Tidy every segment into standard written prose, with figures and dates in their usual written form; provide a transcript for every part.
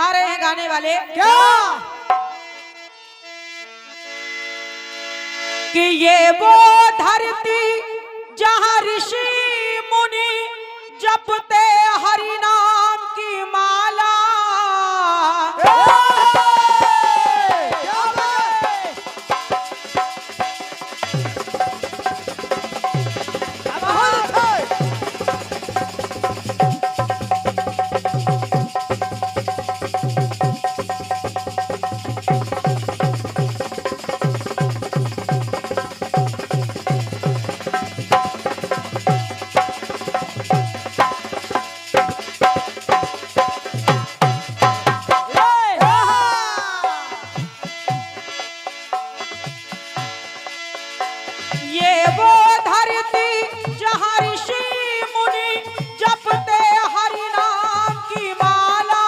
गा रहे हैं गाने वाले क्या कि ये वो धरती जहाँ ऋषि मुनि जपते हरि नाम की माला। ये वो धरती जहाँ ऋषि मुनि जपते हरि नाम की माला।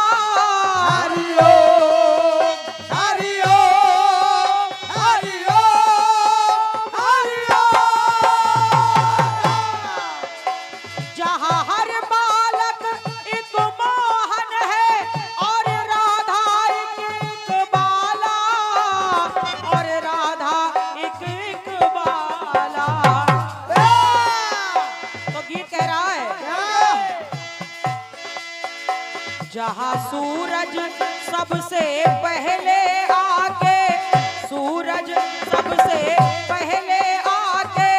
हरिओ हरिओ हरिओ हरिओ जहाँ हर बालक एक मोहन है और राधा एक बाला, और राधा एक बाला। तो गीत कह रहा है जहाँ सूरज सबसे पहले आके, सूरज सबसे पहले आके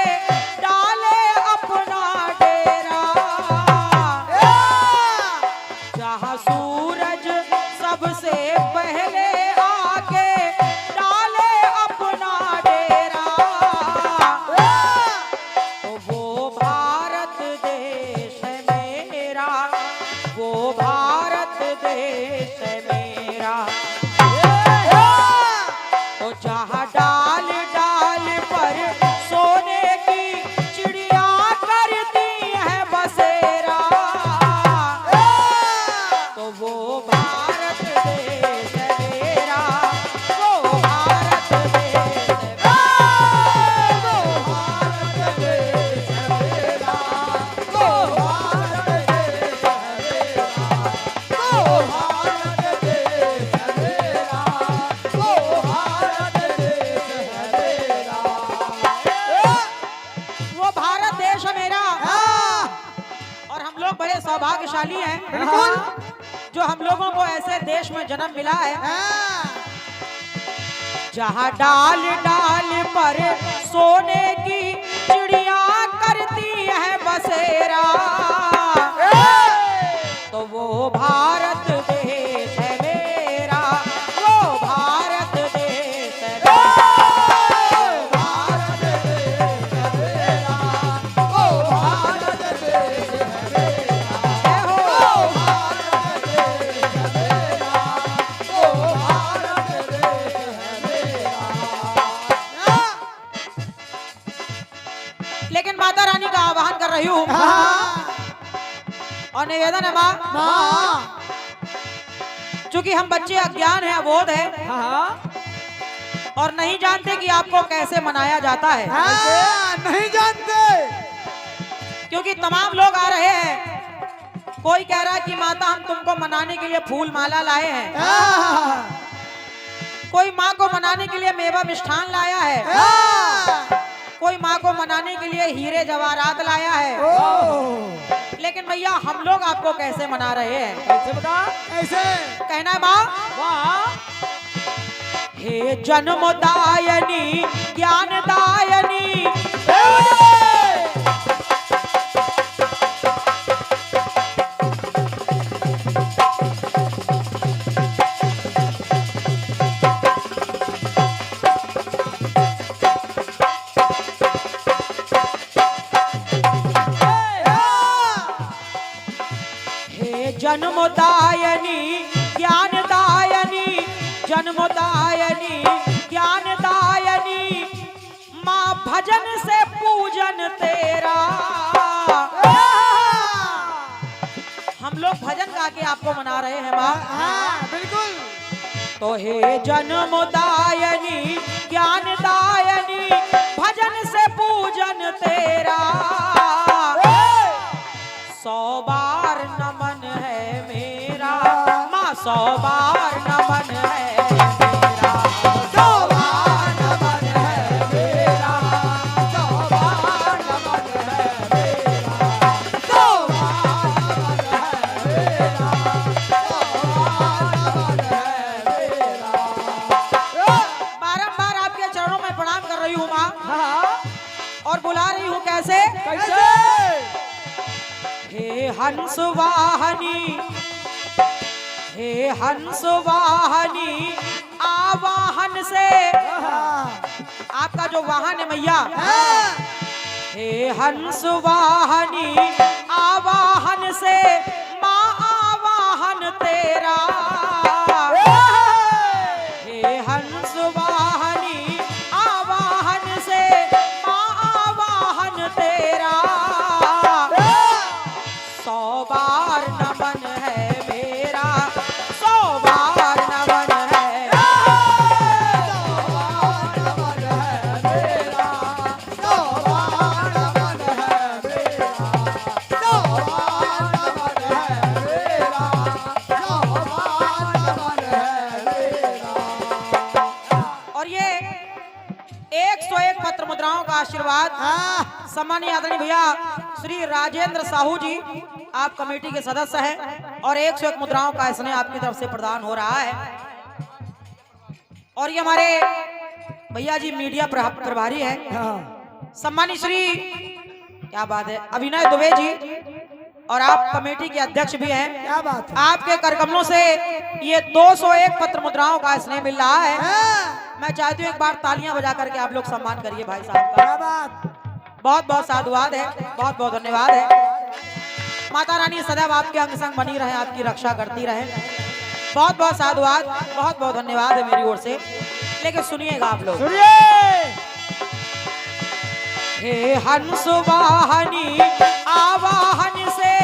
डाले अपना डेरा। जहाँ सूरज सबसे पहले आके डाले अपना डेरा, तो वो भारत देश है मेरा, वो भारत देश है मेरा। तो जहाँ डाल डाल पर सोने की चिड़िया करती है बसेरा, तो वो भारत देश है मेरा, वो भारत देश है मेरा, वो भारत देश है मेरा, वो भारत देश है मेरा, वो भारत देश है मेरा, वो भारत देश है मेरा। और हम लोग बड़े सौभाग्यशाली हैं बिल्कुल। जो हम लोगों को ऐसे देश में जन्म मिला है जहाँ डाल डाल पर सोने की चिड़िया करती है बसेरा, तो वो भारत देश है मेरा, वो भारत देश है मेरा, भारत देश है मेरा, वो भारत देश है मेरा, वो भारत देश है मेरा, वो भारत देश है मेरा। लेकिन माता रानी का आह्वान कर रही हूँ और निवेदन है माँ, चूंकि हम बच्चे अज्ञान है, अबोध है और नहीं जानते कि आपको कैसे मनाया जाता है, नहीं जानते। क्योंकि तमाम लोग आ रहे हैं। कोई कह रहा है कि माता हम तुमको मनाने के लिए फूल माला लाए हैं, कोई माँ को मनाने के लिए मेवा मिष्ठान लाया है, कोई माँ को मनाने के लिए हीरे जवाहरात लाया है। लेकिन भैया हम लोग आपको कैसे मना रहे हैं? कैसे बता? कैसे कहना है माँ, हे जन्मदायनी ज्ञानदायनी, जन्मदायनी ज्ञानदायनी, जन्मदायनी ज्ञानदायनी, माँ भजन से पूजन तेरा। हम लोग भजन गा के आपको मना रहे हैं माँ। बिल्कुल। तो हे जन्मदायनी ज्ञानदायनी, भजन से पूजन तेरा। 100 बार नमन है मेरा माँ, 100 बार नमन है मेरा, 100 बार नमन है मेरा, 100 बार नमन है मेरा, 100 बार नमन है मेरा, 100 बार नमन है मेरा। बारंबार आपके चरणों में प्रणाम कर रही हूँ माँ, हाँ, और बुला रही हूँ कैसे? कैसे? हे हंस वाहनी, हे हंस वाहनी, आवाहन से, आपका जो वाहन है मैया, हे हंस वाहनी, आवाहन से, माँ आवाहन तेरा, हे हंस वाहनी, आवाहन से, माँ आवाहन तेरा, 100 बार नमन है मेरा, 100 बार नमन है, 100 बार नमन है मेरा, 100 बार नमन है मेरा, 100 बार नमन है मेरा, 100 बार नमन है मेरा। और ये 101 पत्र मुद्राओं का आशीर्वाद सम्मानीय आदरणीय भैया श्री राजेंद्र साहू जी, आप कमेटी के सदस्य हैं, और 101 मुद्राओं का स्नेह आपकी तरफ से प्रदान हो रहा है। और ये हमारे भैया जी मीडिया प्रभारी हैं, सम्मानीय श्री, क्या बात है, अभिनय दुबे जी, और आप कमेटी के अध्यक्ष भी हैं। क्या बात है? आपके करकमलों से ये 201 पत्र मुद्राओं का स्नेह मिल रहा है। मैं चाहती हूँ एक बार तालियां बजा करके आप लोग सम्मान करिए भाई साहब का। क्या बात? बहुत बहुत साधुवाद है, बहुत बहुत धन्यवाद है। माता रानी सदैव आपके अंग संग बनी रहे, आपकी रक्षा करती रहे। बहुत बहुत साधुवाद, बहुत बहुत धन्यवाद है मेरी ओर से। लेकिन सुनिएगा आप लोग, सुनिए। हे हंस वाहनी, आवाहन से,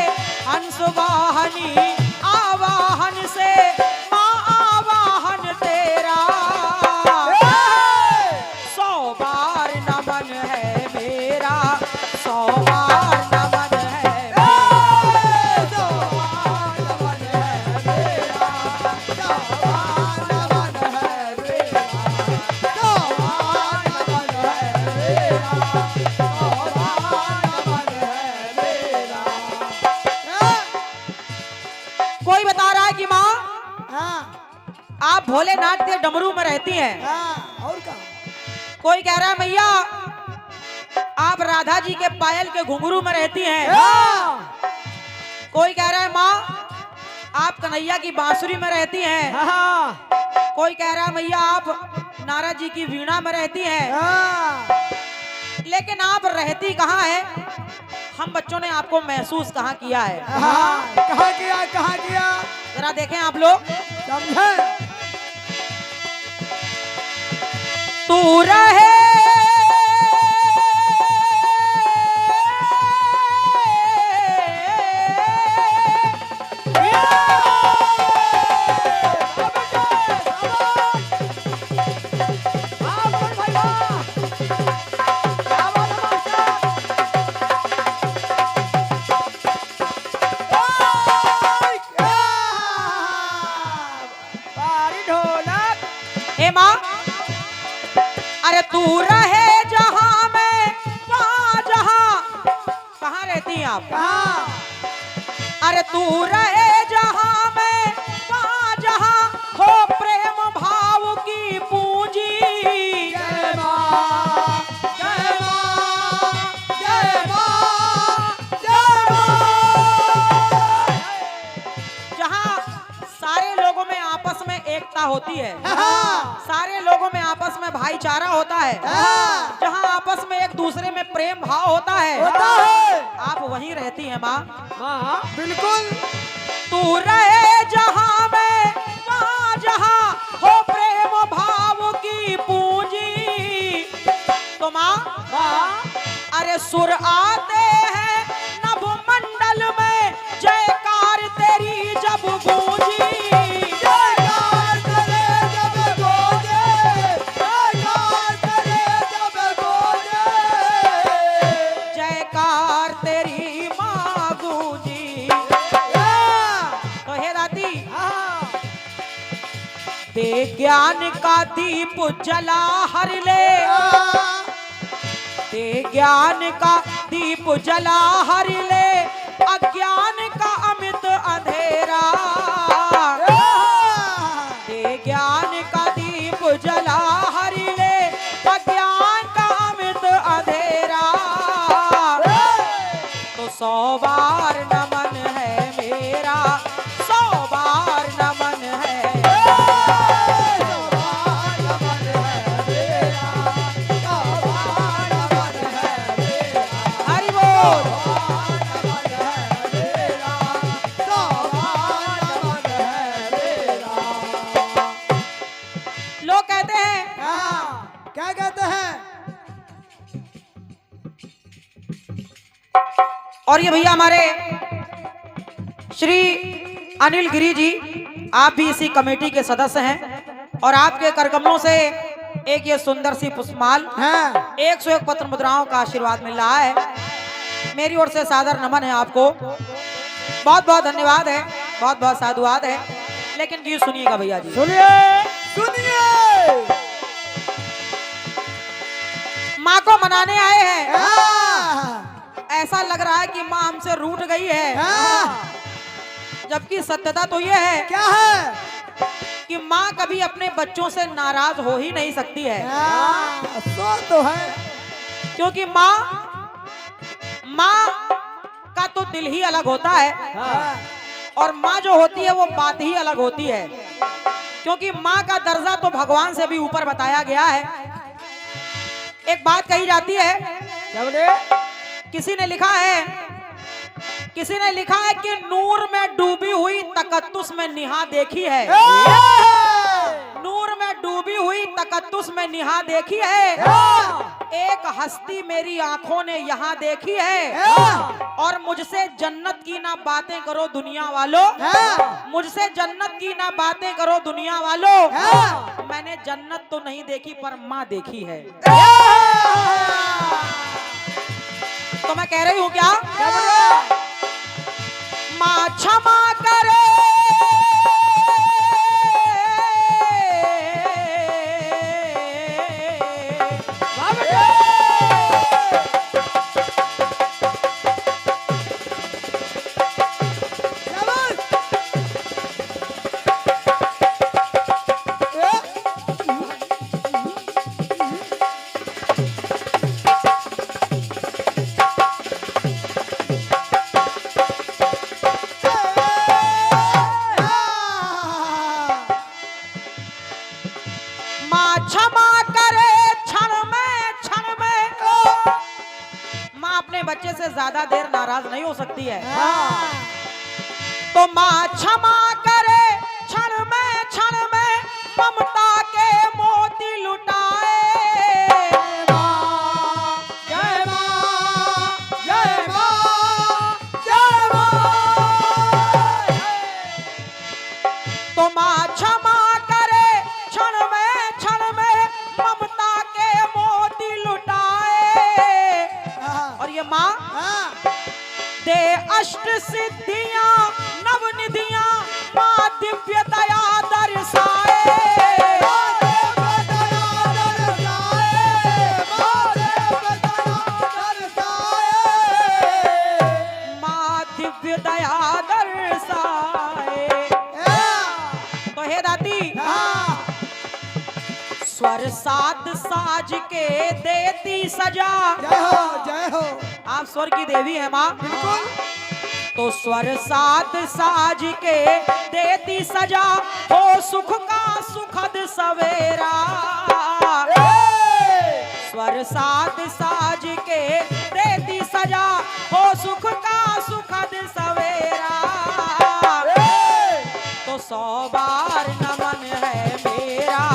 हंस वाहनी, आवाहन से, माँ आवाहन तेरा, 100 बार नमन है मेरा, 100 बार नमन है मेरा, 100 बार नमन है मेरा, 100 बार नमन है मेरा, 100 बार नमन है मेरा, 100 बार नमन है मेरा। कोई बता रहा है कि माँ हाँ, आप भोलेनाथ के डमरू में रहती हैं। हाँ, और क्या? कोई कह रहा है मैया आप राधा जी के पायल के घुंघरू में रहती हैं। हाँ, कोई कह रहा है माँ आप कन्हैया की बांसुरी में रहती हैं। हाँ, कोई कह रहा है मैया आप नारद जी की वीणा में रहती हैं। हाँ, लेकिन आप रहती कहाँ है? हम बच्चों ने आपको महसूस कहाँ किया है? हाँ, कहाँ किया, कहाँ किया? जरा देखें आप लोग, समझे? तू रहे हे माँ, अरे तू रहे जहां में वहां जहां, कहाँ रहती हैं आप? कहाँ? अरे तू रहे जहां में वहां जहां हो प्रेम भाव की पूंजी। जय माँ, जय माँ, जय माँ, जय माँ। जहां सारे लोगों में आपस में एकता होती है, हाँ, सारे लोगों में आपस में भाईचारा होता है, हाँ, जहां आपस में एक दूसरे में प्रेम भाव होता है, होता है। आप वहीं रहती हैं माँ। हाँ, बिल्कुल। तू रहे जहां में वहां जहां हो प्रेम भाव की पूंजी। तो माँ हाँ, अरे सुर आते हैं नभ मंडल में, जयकार तेरी जब गूंजी। जयकार तेरे जब गूंजे, जयकार तेरे जब गूंजे। जयकार तेरी माँ गूंजी। हाँ, तो हे दादी, हाँ, दे ज्ञान का दीप जला हर ले, दे ज्ञान का दीप जला हर ले, अज्ञान का अमित अंधेरा। दे ज्ञान का दीप जला हर ले, अज्ञान का अमित अंधेरा। तो 100 बार नमन है मेरा, 100 बार नमन है। हरि बोल। लोग कहते हैं, क्या कहते हैं? और ये भैया हमारे श्री अनिल गिरी जी, आप भी इसी कमेटी के सदस्य हैं और आपके करकमलों से एक ये सुंदर सी पुष्पमाल 101 पत्र मुद्राओं का आशीर्वाद मिल रहा है। मेरी ओर से सादर नमन है आपको, बहुत बहुत धन्यवाद है, बहुत बहुत साधुवाद है। लेकिन गीत सुनिएगा भैया जी, सुनिए सुनिए। माँ को मनाने आए हैं। ऐसा लग रहा है कि माँ हमसे रूठ गई है, जबकि सत्यता तो ये है क्या है कि माँ कभी अपने बच्चों से नाराज हो ही नहीं सकती है। सो तो है, क्योंकि माँ का तो दिल ही अलग होता है और माँ जो होती है वो बात ही अलग होती है। क्योंकि माँ का दर्जा तो भगवान से भी ऊपर बताया गया है। एक बात कही जाती है, क्या बोले? किसी ने लिखा है कि नूर में डूबी हुई तकत्तुस में निहा देखी है। नूर में डूबी हुई तकत्तुस में निहा देखी है। एक हस्ती मेरी आंखों ने यहाँ देखी है। और मुझसे जन्नत की ना बातें करो दुनिया वालों, मुझसे जन्नत की ना बातें करो दुनिया वालों। मैंने जन्नत तो नहीं देखी पर माँ देखी है। तो मैं कह रही हूँ क्या, माँ क्षमा करे, बच्चे से ज्यादा देर नाराज नहीं हो सकती है। तो माँ क्षमा करे, क्षण में ममता के मोती लुटाए। जय माँ, जय माँ, जय माँ। तो माँ क्षमा करे, क्षण में ममता के मोती लुटाए। और ये माँ दे अष्ट सिद्धियां नवनिधियां, माँ दिव्य दया दर्शाए। माँ दिव्य दया दर्शाए। तो हे दाती, स्वर साध साज के देती सजा। जय हो, जय हो। आप स्वर की देवी है माँ, बिल्कुल। तो स्वर साध साज के देती सजा, हो सुख का सुखद सवेरा। स्वर साध साज के देती सजा, हो सुख का सुखद सवेरा। तो 100 बार नमन है मेरा,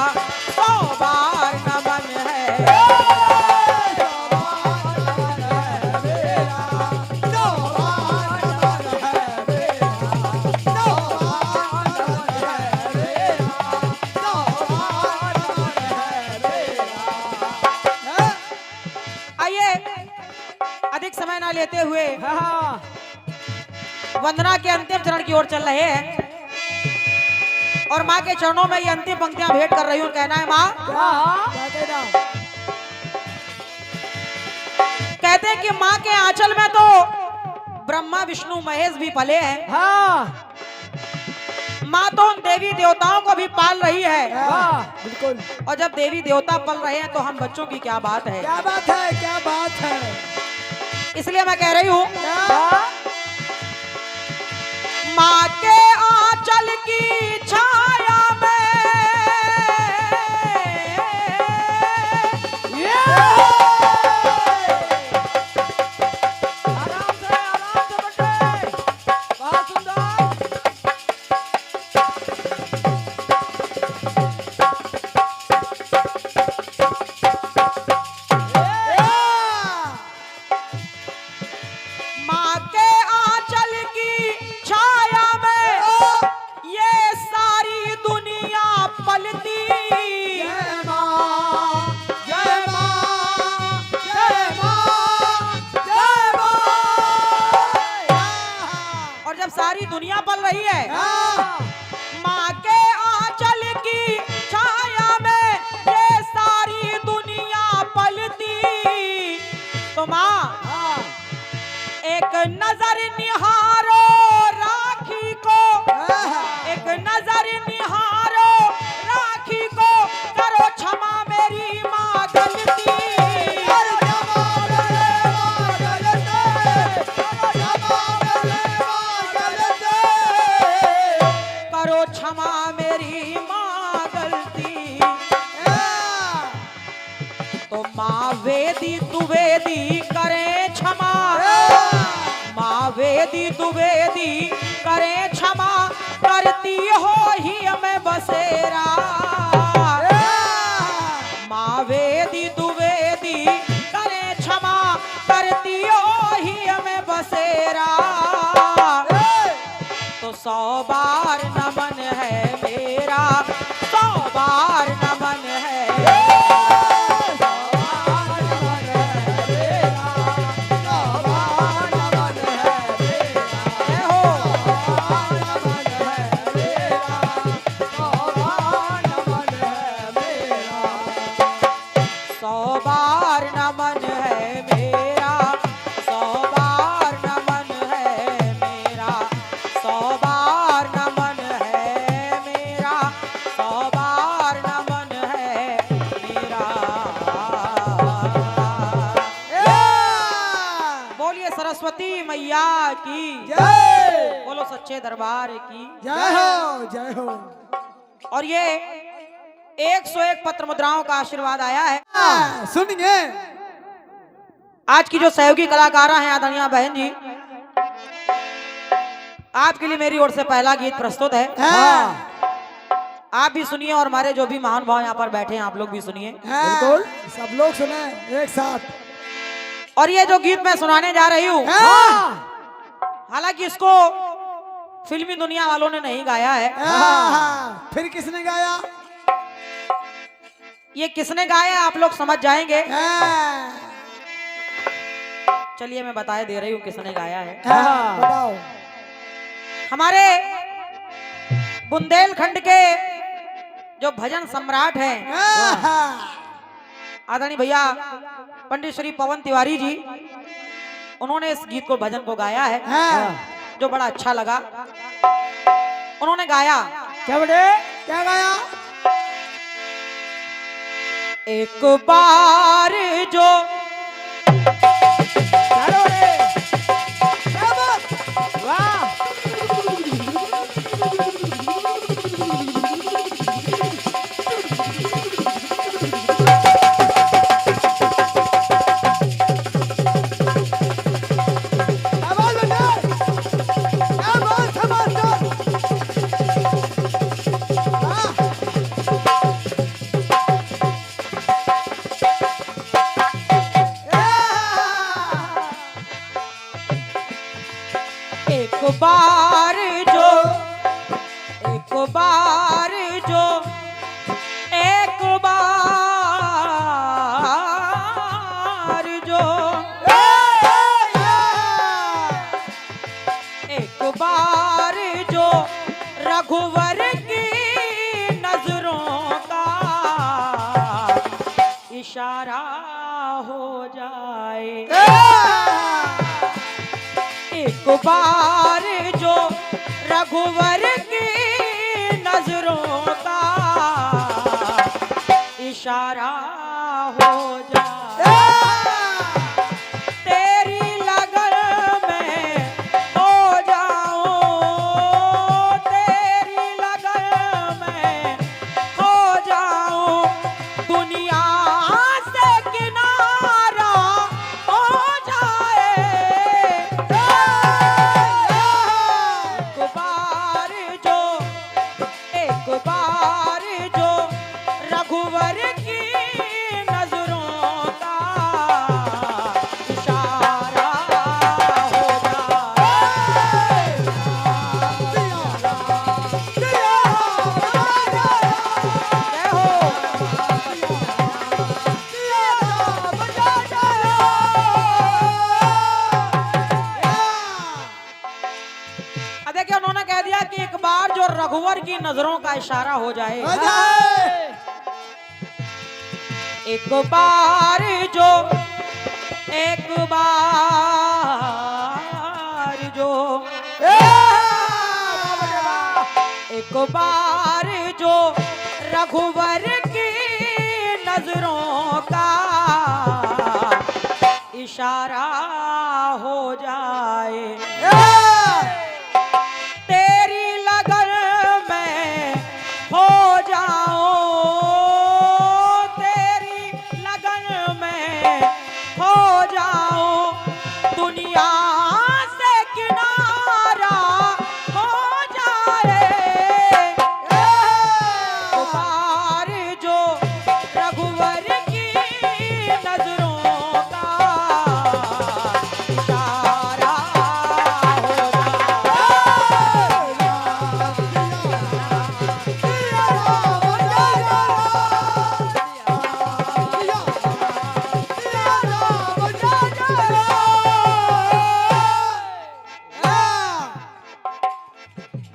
100 बार नमन है। अधिक समय ना लेते हुए वंदना के अंतिम चरण की ओर चल रहे हैं। और माँ के चरणों में ये अंतिम पंक्तियां भेंट कर रही हूँ। कहना है माँ, क्या कहना? कहते हैं कि माँ के आंचल में तो ब्रह्मा विष्णु महेश भी पले हैं। हाँ माँ तो उन देवी देवताओं को भी पाल रही है। हाँ, बिल्कुल। और जब देवी देवता पल रहे हैं तो हम बच्चों की क्या बात है। क्या बात है, क्या बात है। इसलिए मैं कह रही हूँ, क्या? माँ के आंचल की छाया में आराम से बच्चे, बहुत सुंदर। माँ के आंचल की छाया में ये सारी दुनिया पलती। जय माँ, जय माँ, जय माँ, जय माँ। और जब सारी दुनिया पल रही है, हाँ, माँ के आंचल की छाया में ये सारी दुनिया पलती। तो माँ हाँ, एक नजर निहारो राखी को, एक नजर निहारो राखी को, करो क्षमा मेरी माँ गलती। करो क्षमा मेरी माँ गलती। तो माँ वेदी तू वेदी करे क्षमा, माँ वेदी तू वेदी करे क्षमा, करती हो ही हमें बसेरा। माँ वेदी तू वेदी करे क्षमा, करती हो ही हमें बसेरा। तो 100 बार नमन है मेरा, 100 बार नमन है। जय हो। 100 बार नमन है मेरा, 100 बार नमन है मेरा, 100 बार नमन है मेरा, 100 बार नमन है मेरा। बोलिए सरस्वती मैया की, जय बोलो सच्चे दरबार की। जय हो, जय हो। और ये 101 पत्र मुद्राओं का आशीर्वाद आया है। सुनिए, आज की जो सहयोगी कलाकार हैं आदरणीय बहन जी, आपके लिए मेरी ओर से पहला गीत प्रस्तुत है। आप भी सुनिए और हमारे जो भी महानुभाव यहाँ पर बैठे हैं आप लोग भी सुनिए। बिल्कुल, सब लोग सुने एक साथ। और ये जो गीत मैं सुनाने जा रही हूँ, हालांकि इसको फिल्मी दुनिया वालों ने नहीं गाया है। फिर किसने गाया? ये किसने गाया आप लोग समझ जाएंगे। चलिए मैं बताए दे रही हूँ किसने गाया है। बताओ। हमारे बुंदेलखंड के जो भजन सम्राट हैं आदरणीय भैया पंडित श्री पवन तिवारी जी, उन्होंने इस गीत को भजन को गाया है, जो बड़ा अच्छा लगा। उन्होंने गाया, क्या बोले? क्या गाया? एक बार जो चलो रे, क्या बात? वाह! बार जो, एक बार जो, एक बार जो, एक बार जो रघुवर की इशारा हो जाए। एक बार जो रघुवर की नजरों का इशारा हो जाए। तेरी लगन में हो जाऊं, तेरी लगन में हो जाऊं, दुनिया से किनारा हो जाए। एक बार जो रघुवर की नजरों का इशारा हो जाए। जय हो। अब देखिए उन्होंने कह दिया कि एक बार जो रघुवर की नजरों का इशारा हो जाए। एक बार जो एक बार जो एक बार जो रघुवर की नजरों का इशारा हो जाए। तेरी लगन में हो जाऊं, तेरी लगन में हो जाऊं, दुनिया से किनारा हो जाए। एक बार जो रघुवर की नजरों का इशारा हो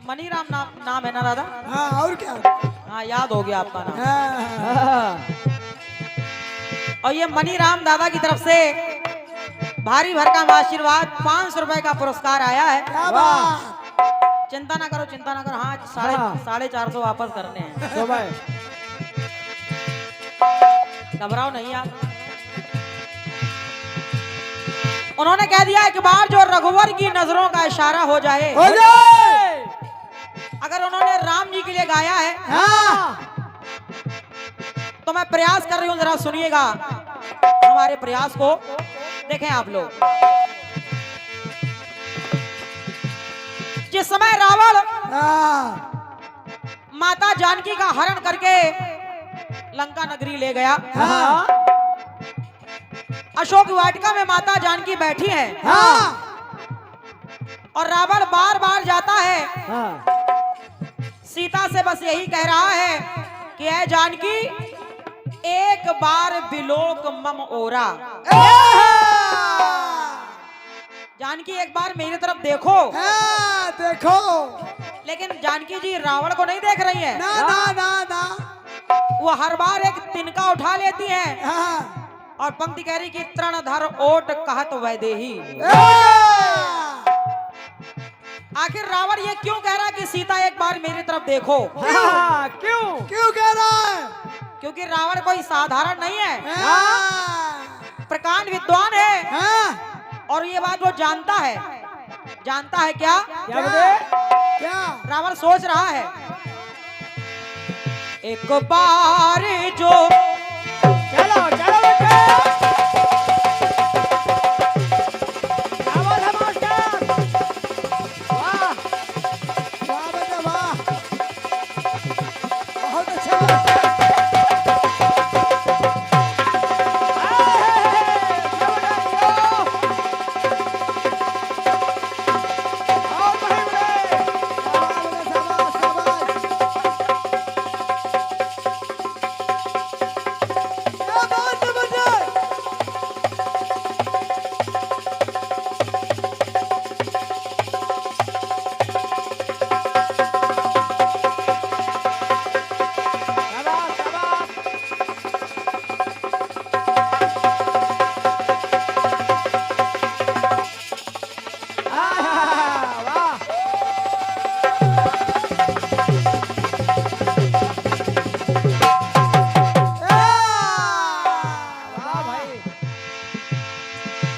मनीराम नाम है ना दादा? हाँ और क्या? हाँ याद हो गया आपका नाम। हाँ। और ये मनीराम दादा की तरफ से भारी भरकम आशीर्वाद 500 रुपए का पुरस्कार आया है। क्या बात? चिंता ना करो, चिंता ना करो। हाँ हाँ। 450 वापस करने हैं। सुबह घबराओ नहीं आप। उन्होंने कह दिया एक बार जो रघुवर की नजरों का इशारा हो जाए। हो जाए। अगर उन्होंने राम जी के लिए गाया है हाँ। तो मैं प्रयास कर रही हूं, जरा सुनिएगा हमारे प्रयास को। देखें आप लोग, जिस समय रावण माता जानकी का हरण करके लंका नगरी ले गया। हाँ। अशोक वाटिका में माता जानकी बैठी है। हाँ। और रावण बार बार जाता है, हाँ। सीता से बस यही कह रहा है कि ऐ जानकी एक बार बिलोक मम ओरा। जानकी एक बार मेरी तरफ देखो। हाँ, देखो। लेकिन जानकी जी रावण को नहीं देख रही है। ना ना ना ना। वो हर बार एक तिनका उठा लेती है हाँ। और पंक्ति कह रही कि तृणधर ओट कहत वैदेही। आखिर रावण ये क्यों कह रहा है कि सीता एक बार मेरी तरफ देखो? हाँ, क्यों क्यों कह रहा है? क्योंकि रावण कोई साधारण नहीं है, हाँ। प्रकांड विद्वान है। हाँ। और ये बात वो जानता है। जानता है क्या? क्या? रावण सोच रहा है एक बार जो चलो चलो बेटे। क्या बात है मास्टर? वाह वाह बेटे वाह, बहुत अच्छा मास्टर।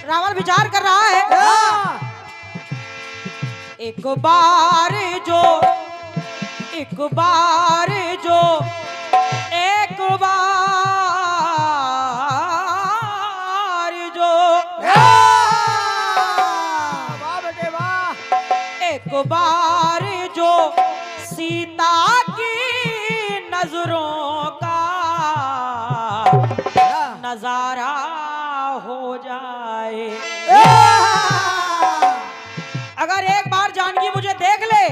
रावण विचार कर रहा है, एक बार जो एक बार जो एक बार जो वाह बेटे वाह। एक बार जो सीता की नजरों का नजारा हो जाए। अगर एक बार जानकी मुझे देख ले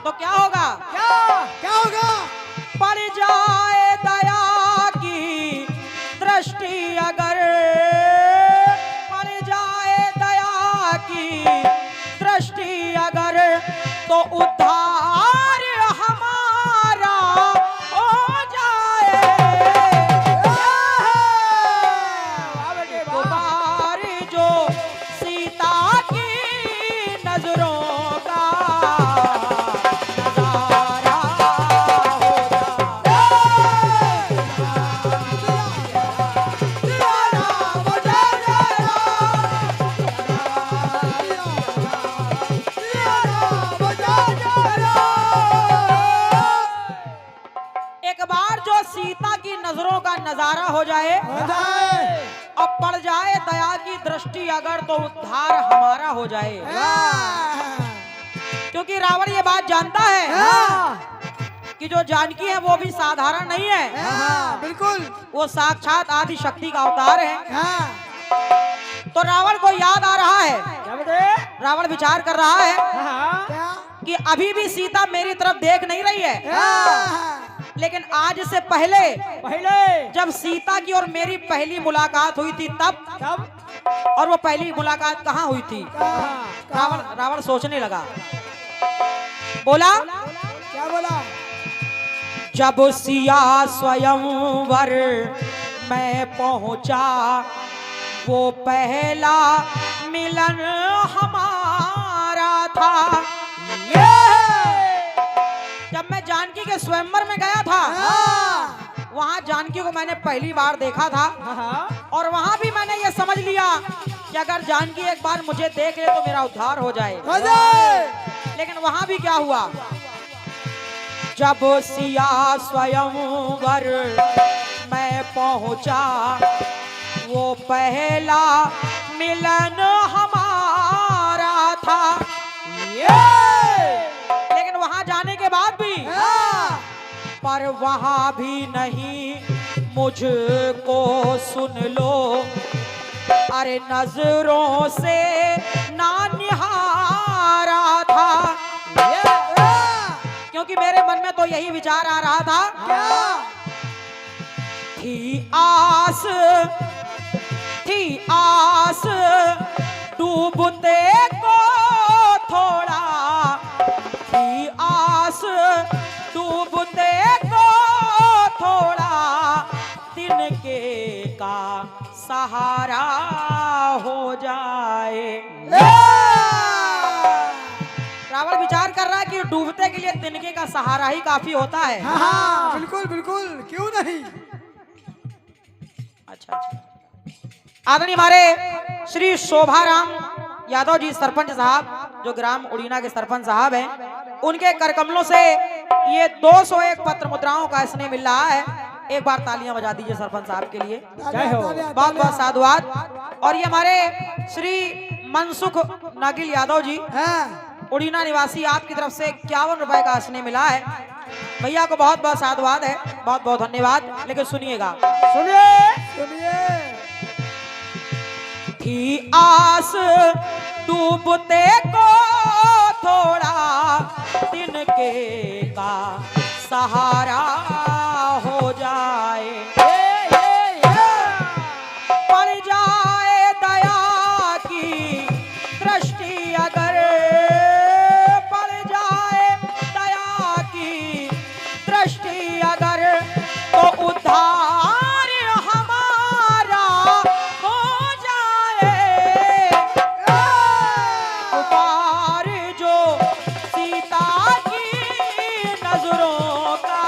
तो क्या होगा? क्या होगा? पड़ जाए दया की दृष्टि, अगर पड़ जाए दया की दृष्टि अगर, तो उद्धार हमारा हो जाए। वाह बेटे एक वाह। बार जो सीता की नजरों का नजारा हो एक बार जो सीता की नजरों का नजारा हो जाए और पड़ जाए दया की दृष्टि अगर, तो उद्धार हमारा हो जाए। क्योंकि रावण ये बात जानता है कि जो जानकी है वो भी साधारण नहीं है, बिल्कुल। वो साक्षात आदि शक्ति का अवतार है। तो रावण को याद आ रहा है, क्या बेटे? रावण विचार कर रहा है क्या? कि अभी भी सीता मेरी तरफ देख नहीं रही है, लेकिन आज से पहले जब सीता की और मेरी पहली मुलाकात हुई थी तब, और वो पहली मुलाकात कहाँ हुई थी? रावण सोचने लगा, बोला, क्या बोला? जब सिया स्वयंवर मैं पहुंचा, वो पहला मिलन हमारा था। जब मैं जानकी के स्वयंवर में गया था, वहां जानकी को मैंने पहली बार देखा था, और वहां भी मैंने ये समझ लिया कि अगर जानकी एक बार मुझे देख ले तो मेरा उद्धार हो जाए। लेकिन वहां भी क्या हुआ? जब सिया स्वयंवर मैं पहुंचा, वो पहला मिलन हमारा था। लेकिन वहां जाने के बाद भी, पर वहां भी नहीं मुझको सुन लो, अरे नजरों से ना निहारा था। क्योंकि मेरे मन में तो यही विचार आ रहा था, थी आस डूबते को थोड़ा, थी आस डूबते को थोड़ा, तिनके का सहारा हो जाए। रावण विचार कर रहा है कि डूबते के लिए तिनके का सहारा ही काफी होता है। बिल्कुल बिल्कुल, क्यों नहीं। अच्छा, आदरणीय हमारे श्री शोभाराम यादव जी सरपंच साहब, जो ग्राम उड़ीना के सरपंच साहब हैं, उनके करकमलों से ये 201 पत्र मुद्राओं का स्नेह मिल रहा है। एक बार तालियां बजा दीजिए सरपंच साहब के लिए। जय हो। बहुत बहुत साधुवाद। और ये हमारे श्री मनसुख नागिल यादव जी, उड़ीना निवासी, आपकी तरफ से 51 रुपए का स्नेह मिला है। भैया को बहुत बहुत साधुवाद है, बहुत बहुत धन्यवाद। लेकिन सुनिएगा, सुनिए। थी आस डूबते को थोड़ा, तिनके का सहारा हो जाए। पड़ जाए दया की दृष्टि अगर, पड़ जाए दया की दृष्टि अगर, तो उद्धार हमारा हो जाए। उद्धार जो सीता की नजरों का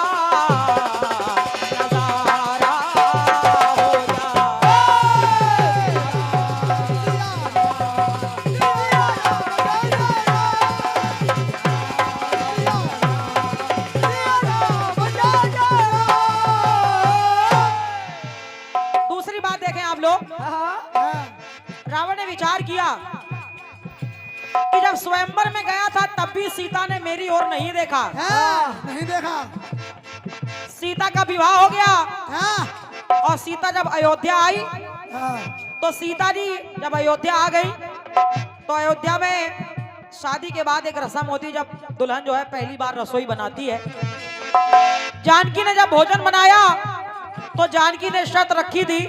विचार किया कि जब स्वयंवर में गया था तब भी सीता ने मेरी ओर नहीं देखा। नहीं देखा। सीता का विवाह हो गया हाँ, और सीता जब अयोध्या आई हाँ, तो सीता जी जब अयोध्या आ गई तो अयोध्या में शादी के बाद एक रस्म होती है, जब दुल्हन जो है पहली बार रसोई बनाती है। जानकी ने जब भोजन बनाया तो जानकी ने शर्त रखी थी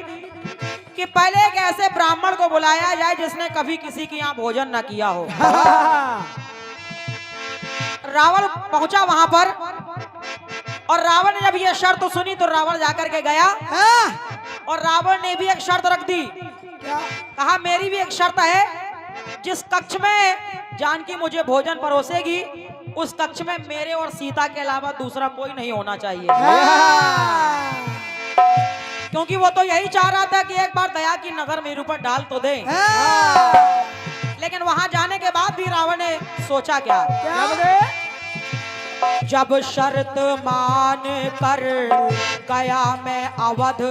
कि पहले एक ऐसे ब्राह्मण को बुलाया जाए जिसने कभी किसी के यहाँ भोजन ना किया हो। रावण पहुंचा वहां पर और रावण ने जब ये शर्त सुनी तो रावण जाकर के गया और रावण ने भी एक शर्त रख दी। क्या? कहा मेरी भी एक शर्त है, जिस कक्ष में जानकी मुझे भोजन परोसेगी उस कक्ष में मेरे और सीता के अलावा दूसरा कोई नहीं होना चाहिए। क्योंकि वो तो यही चाह रहा था कि एक बार दया की नजर मेरे ऊपर डाल तो दे। लेकिन वहां जाने के बाद भी रावण ने सोचा क्या? जब शर्त मान कर गया मैं अवध,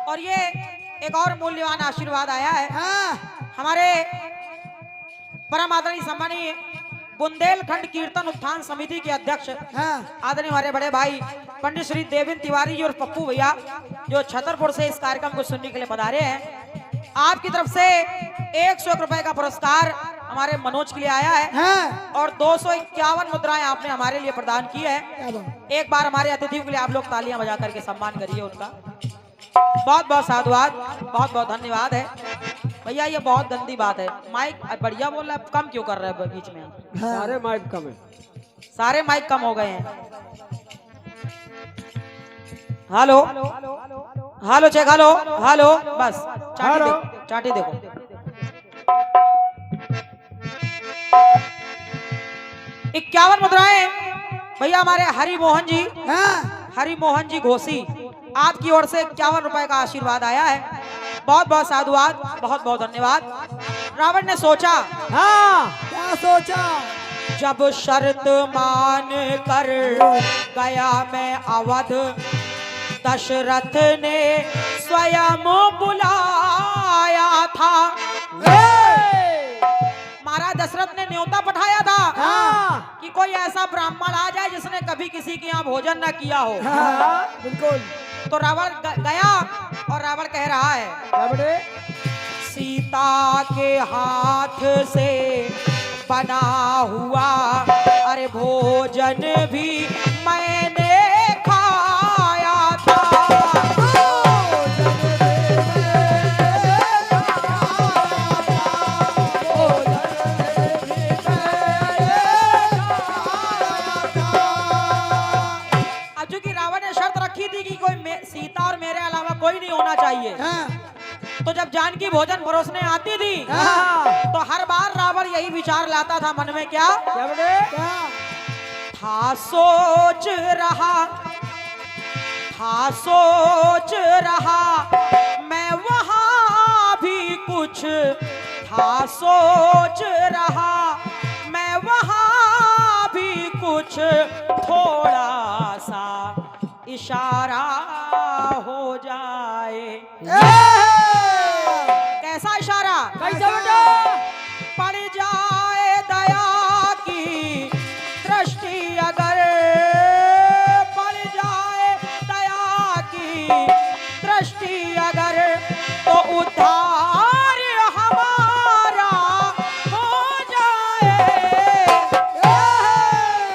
और ये एक और मूल्यवान आशीर्वाद आया है हमारे परम आदरणीय सम्मानीय बुंदेलखंड कीर्तन उत्थान समिति के अध्यक्ष आदरणीय हमारे बड़े भाई पंडित श्री देवेंद्र तिवारी जी और पप्पू भैया जो छतरपुर से इस कार्यक्रम को सुनने के लिए पधारे हैं। आपकी तरफ से 101 रुपए का पुरस्कार हमारे मनोज के लिए आया है और 251 मुद्राएं आपने हमारे लिए प्रदान की है। एक बार हमारे अतिथियों के लिए आप लोग तालियां बजा करके सम्मान करिए उनका। बहुत बहुत साधुवाद, बहुत बहुत धन्यवाद है भैया। ये बहुत गंदी बात है, माइक बढ़िया बोल रहा है, कम क्यों कर रहे हैं बीच में? सारे माइक कम है। सारे माइक कम हो गए हैं। Hello hello check, hello hello, बस चाटी देखो, चाटी देखो। इक्यावन मुद्राएं भैया हमारे हरि मोहन जी घोसी, आपकी ओर से 51 रुपए का आशीर्वाद आया है। बहुत बहुत साधुवाद, बहुत बहुत धन्यवाद। रावण ने सोचा, क्या सोचा? जब शर्त मान कर गया मैं अवध, दशरथ ने स्वयं बुलाया था। महाराज दशरथ ने न्योता पठाया था कि कोई ऐसा ब्राह्मण आ जाए जिसने कभी किसी के यहाँ भोजन न किया हो। बिल्कुल। तो रावण गया और रावण कह रहा है, सीता के हाथ से बना हुआ अरे भोजन भी मैंने खाया था। अब चूंकि रावण ने शर्त रखी थी कि कोई सीता और मेरे अलावा कोई नहीं होना चाहिए, तो जब जानकी भोजन परोसने आती थी तो हर बार रावण यही विचार लाता था मन में। क्या था? सोच रहा मैं वहां भी कुछ था, सोच रहा मैं वहां भी कुछ, थोड़ा सा इशारा हो जाए। कैसा इशारा? कैसा बेटा? पड़ जाए दया की दृष्टि अगर, पड़ जाए दया की दृष्टि अगर, तो उद्धार हमारा हो जाए।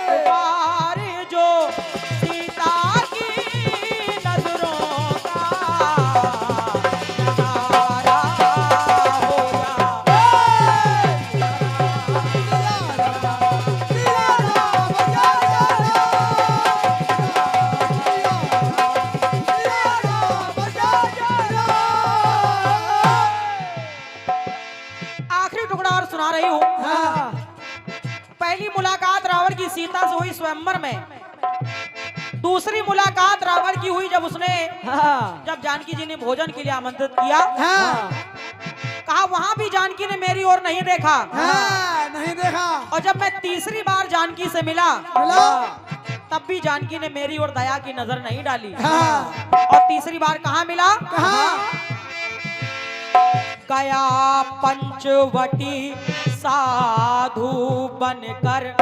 उद्धार जो सीता की नजरों का नजारा हो आखिरी टुकड़ा और सुना रही हूँ। पहली मुलाकात रावण की सीता से हुई स्वयंवर में, दूसरी मुलाकात रावण की हुई जब जब उसने हाँ जब जानकी जी ने भोजन के लिए आमंत्रित किया, हाँ कहा वहां भी जानकी ने मेरी ओर नहीं देखा। हाँ नहीं देखा। और जब मैं तीसरी बार जानकी से मिला, मिला। तब भी जानकी ने मेरी ओर दया की नजर नहीं डाली। हाँ। और तीसरी बार कहाँ मिला? कहाँ? गया पंचवटी साधु बनकर।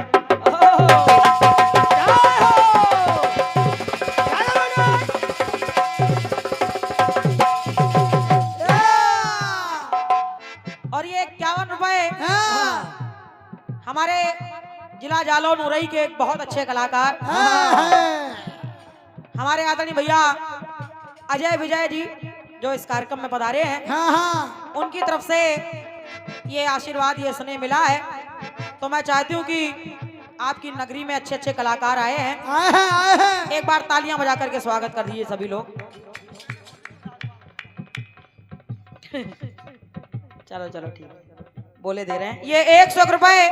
और ये 51 रुपए हमारे जिला जालौन उरई के एक बहुत अच्छे कलाकार हमारे आदरणीय भैया अजय विजय जी जो इस कार्यक्रम में पधारे हैं, उनकी तरफ से ये आशीर्वाद, ये स्नेह मिला है। तो मैं चाहती हूँ कि आपकी नगरी में अच्छे अच्छे कलाकार आए हैं, एक बार तालियां बजा करके स्वागत कर दीजिए सभी लोग। चलो चलो ठीक है, बोले दे रहे हैं। ये 100 रुपए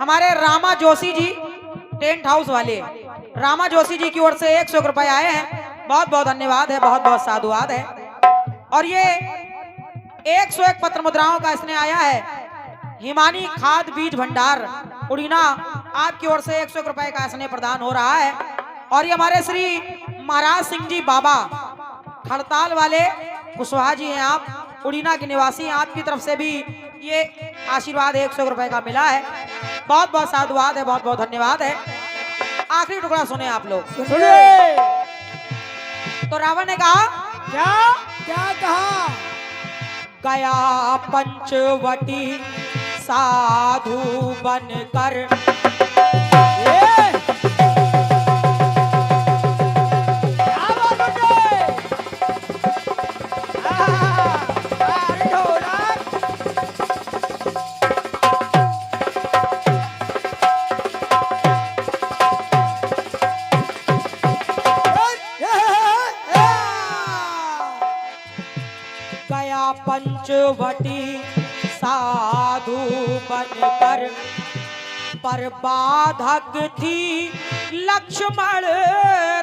हमारे रामा जोशी जी टेंट हाउस वाले रामा जोशी जी की ओर से 100 रुपए आए हैं। बहुत बहुत धन्यवाद है, बहुत बहुत साधुवाद है। और ये 101 पत्र मुद्राओं का स्नेह आया है हिमानी खाद बीज भंडार उड़ीना, आपकी ओर से 100 रुपए का स्नेह प्रदान हो रहा है। और ये हमारे श्री महाराज सिंह जी बाबा खड़ताल वाले कुशवाहा जी हैं, आप उड़ीना के निवासी हैं, आपकी तरफ से भी ये आशीर्वाद 100 रुपए का मिला है। बहुत बहुत साधुवाद है, बहुत बहुत धन्यवाद है। आखिरी टुकड़ा सुने आप लोग। तो रावण ने कहा क्या क्या कहा? गया पंचवटी साधु बनकर। गया पंचवटी साधु बनकर, पर बाधक थी लक्ष्मण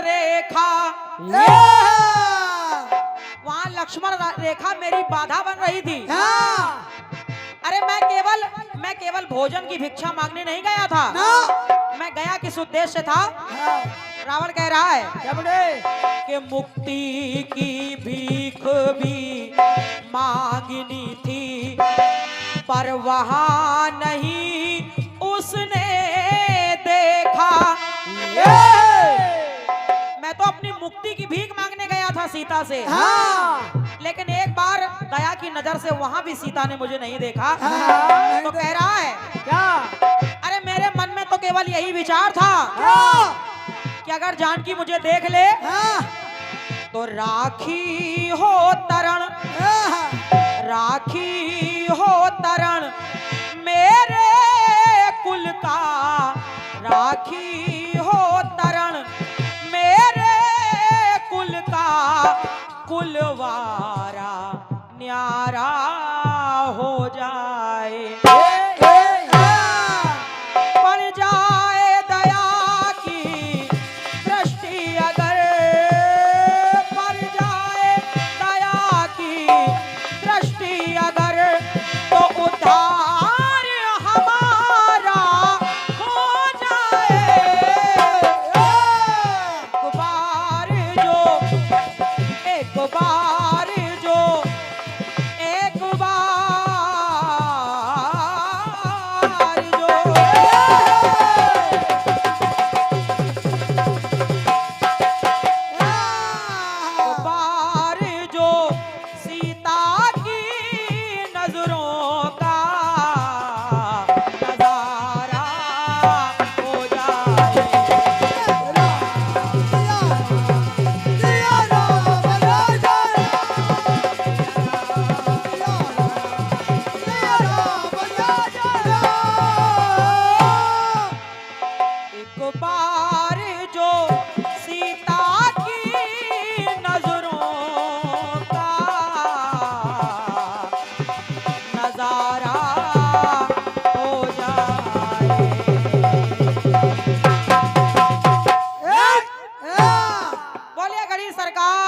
रेखा। वहां लक्ष्मण रेखा मेरी बाधा बन रही थी। अरे मैं केवल भोजन की भिक्षा मांगने नहीं गया था। मैं गया किस उद्देश्य था? रावण कह रहा है कि मुक्ति की भीख भी मांगनी थी, पर वहां नहीं उसने देखा। मैं तो अपनी मुक्ति की भीख मांगने गया था सीता से, लेकिन एक बार दया की नजर से वहां भी सीता ने मुझे नहीं देखा। तो कह रहा है क्या? अरे मेरे मन में तो केवल यही विचार था कि अगर जानकी मुझे देख ले तो राखी हो तरण, राखी हो तरण मेरे कुल का, राखी हो तरण मेरे कुल का, कुलवारा न्यारा हो जाए। पड़ जाए दया की दृष्टि अगर, पड़ जाए दया की दृष्टि अगर, तो उद्धार हमारा हो जाए। एक बार जो, एक बार जो, एक बार जो, एक बार जो सीता की नजरों का नजारा हो जाए। एक बार जो सीता की नजरों का नजारा हो जाए। बोलिए गणेश सरकार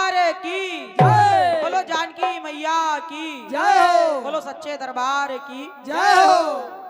सच्चे दरबार की जय हो।